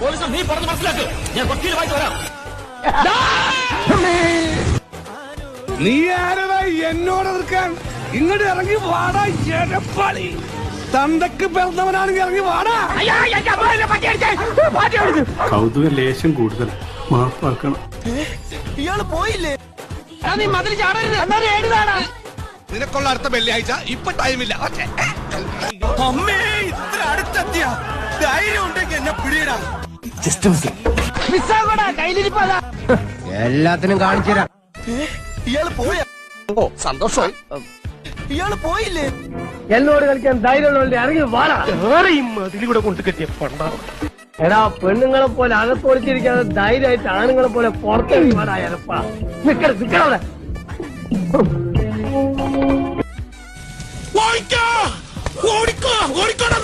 നീ പറഞ്ഞ് മനസ്സിലാക്ക്. ഞാൻ വക്കീലുമായിട്ട് വരാം. നീ ആരടാ എന്നോട് എതിർക്കാൻ? ഇങ്ങോട്ട് ഇറങ്ങി വാടാ എടപ്പാളി. തന്തക്ക് പിറന്നവനാണെങ്കിൽ ഇറങ്ങി വാടാ. കൗതുക ലേശം കൂടുതൽ മാപ്പാക്കണം. ഇയാള് പോയില്ലേ? നീ മതിൽ ചാടരുത്. നിനക്കുള്ള അടുത്ത വെള്ളിയാഴ്ച ഇപ്പൊ ടൈമില്ല. അമ്മേ, ഇത്ര അടുത്തെത്തിയ ധൈര്യം ഉണ്ടെങ്കിൽ എന്നെ പിടിയിടാ. എല്ലാത്തിനും കാണിച്ചു തരാം. ഇയാള് പോയാ? ഓ സന്തോഷമായി. ഇയാള് പോയില്ലേ? എന്നോട് കളിക്കാൻ ധൈര്യമുള്ളവരുടെ ഇറങ്ങി വാടാ. അതിലൂടെ കൊണ്ട് കെട്ടിയ പണ്ടാവും. എടാ, പെണ്ണുങ്ങളെ പോലെ അകത്തൊളിച്ചിരിക്കാതെ ധൈര്യമായിട്ട് ആണുങ്ങളെ പോലെ പുറത്തേക്ക് വാടായപ്പാ. നിക്കവിടെ. ഓടിക്കോ ഓടിക്കോടാ.